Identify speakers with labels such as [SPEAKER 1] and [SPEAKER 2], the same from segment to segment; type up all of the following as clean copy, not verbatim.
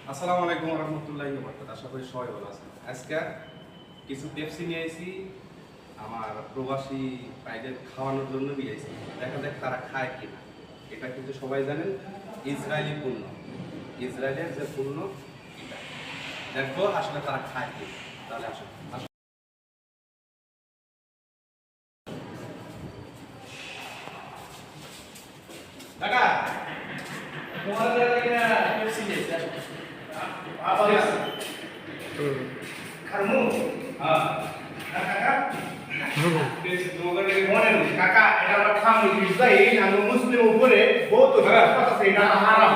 [SPEAKER 1] আসসালামু আলাইকুম ওয়া রাহমাতুল্লাহি ওয়া বারাকাতুহু। আশা করি সবাই ভালো আছেন। আজকে কিছু পেপসি নিয়ে আইছি আমার প্রবাসী ভাইদের খাওয়ানোর জন্য নিয়ে আইছি। দেখা যাক তারা খায় কিনা। এটা কিন্তু সবাই জানেন ইসরায়েলি পণ্য। ইসরায়েলের যে পণ্য এটা। দেখো আসলে তারা খায় কিনা। তাহলে আসুন। কাকা তোমার জায়গায় পেপসি নিয়ে আইছি।
[SPEAKER 2] Kamu, kakak, ada kamu Israel, anu Muslim boleh, bodoh, kata saya haram,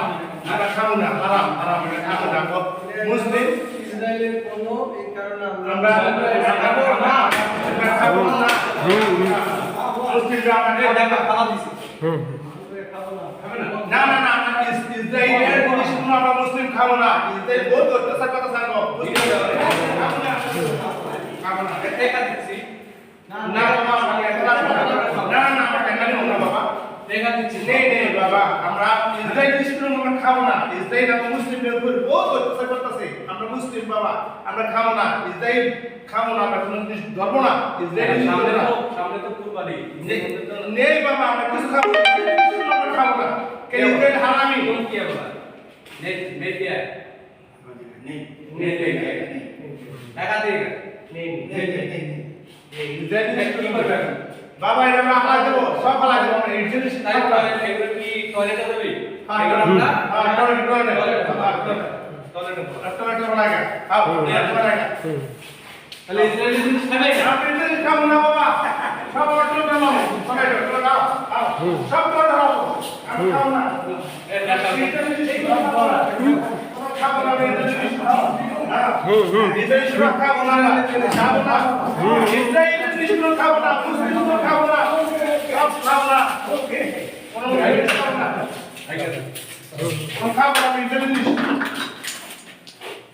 [SPEAKER 2] ada kamu nak haram, ada kamu nak Muslim.
[SPEAKER 3] ইসরায়েলের পণ্য এই কারণে
[SPEAKER 2] আমরা খাবো না মুসলিম
[SPEAKER 1] দেখা খাওয়া দিছি।
[SPEAKER 2] না না না ইসরায়েলের জিনিস আমরা মুসলিম খাবো না ইসরায়েল বহুত অত্যাচার কথা জানো খাবো না
[SPEAKER 1] দেখা দিছি।
[SPEAKER 2] না বাবা না না আমরা কেন না বাবা
[SPEAKER 1] দেখা দিচ্ছি।
[SPEAKER 2] নেই নেই বাবা আমরা ইসরায়েল জিনিস আমরা খাবো না ইসরায়েল আমরা মুসলিমদের উপর বহুত অত্যাচার করতেছে আমরা মুসলিম বাবা আমরা খাবো না ইসরায়েল খাবো না আমরা কোনো জিনিস ধরবো না ইসরায়েল
[SPEAKER 1] সামনে তো কুরবানি।
[SPEAKER 2] নেই বাবা আমরা কিছু খাবো না আমরা খাবো না কে ইসরায়েল হারামি
[SPEAKER 1] কোন কি বলা? নেই দিয়া। নেই টাকা দিয়ে
[SPEAKER 2] নেই ইসরায়েল কি করবে বাবা এটা আমরা হালা দেব সব হালা দেব আমরা এই জিনিস
[SPEAKER 1] তাই এগুলো কি টয়লেটে দেবে?
[SPEAKER 2] হ্যাঁ
[SPEAKER 1] এগুলো আমরা
[SPEAKER 2] টয়লেট লাগা খাও লাগা
[SPEAKER 1] তাহলে ইসরায়েলি জিনিস খাবে না?
[SPEAKER 2] আপনি জিনিস খাবো না বাবা সব অটো দাও সবাই দাও দাও সব করে দাও আমি খাবো না খাবো না ইসরায়েল খাবো না খাবো না ইসরায়েল জিনিস খাবো না মুসলিম খাবো না সব খাবো না ওকে কোনো খাবো না কোনো খাবো না ইসরায়েল জিনিস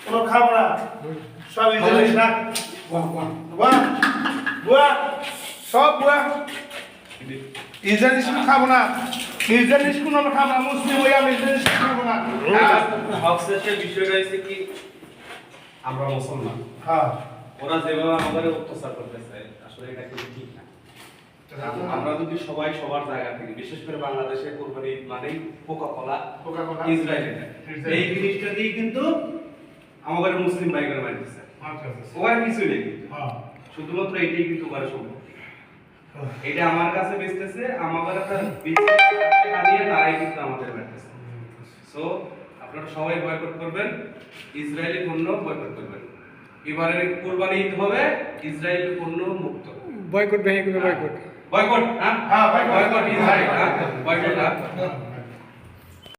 [SPEAKER 2] কোনো খাবো না সব ইসরায়েল না বুয়া বুয়া সব বুয়া ইসরায়েল খাবো না ইসরায়েল কোনো খাবো না মুসলিম হয়ে আমি ইসরায়েল খাবো না
[SPEAKER 1] অবশেষে বিষয়টা হচ্ছে কি আমরা মুসলমান।
[SPEAKER 2] হ্যাঁ
[SPEAKER 1] ওরা যেভাবে আমাদের অত্যাচার করতেছে আসলে এটা কিন্তু ঠিক না। আমরা যদি সবাই সবার জায়গা থেকে বিশেষ করে বাংলাদেশে কোরবানি ঈদ মানেই কোকা-কোলা ইসরায়েলের এই জিনিসটা দিয়ে কিন্তু আমাদের মুসলিম ভাইরা মানতেছে ওরা কিছু নেই শুধুমাত্র এইটাই কিন্তু করে সম্ভব। এটা আমার কাছে বেচতেছে আমাদের একটা বানিয়ে তারাই কিন্তু আমাদের মানতেছে। সো আপনারা সবাই বয়কট করবেন, ইসরায়েলি পণ্য বয়কট করবেন। এবারে কুরবানি ঈদ হবে ইসরায়েলি পণ্য মুক্ত।
[SPEAKER 3] বয়কট ভেঙে বয়কট
[SPEAKER 1] বয়কট হ্যাঁ
[SPEAKER 2] হ্যাঁ
[SPEAKER 1] বয়কট ইসরায়েল হ্যাঁ বয়কট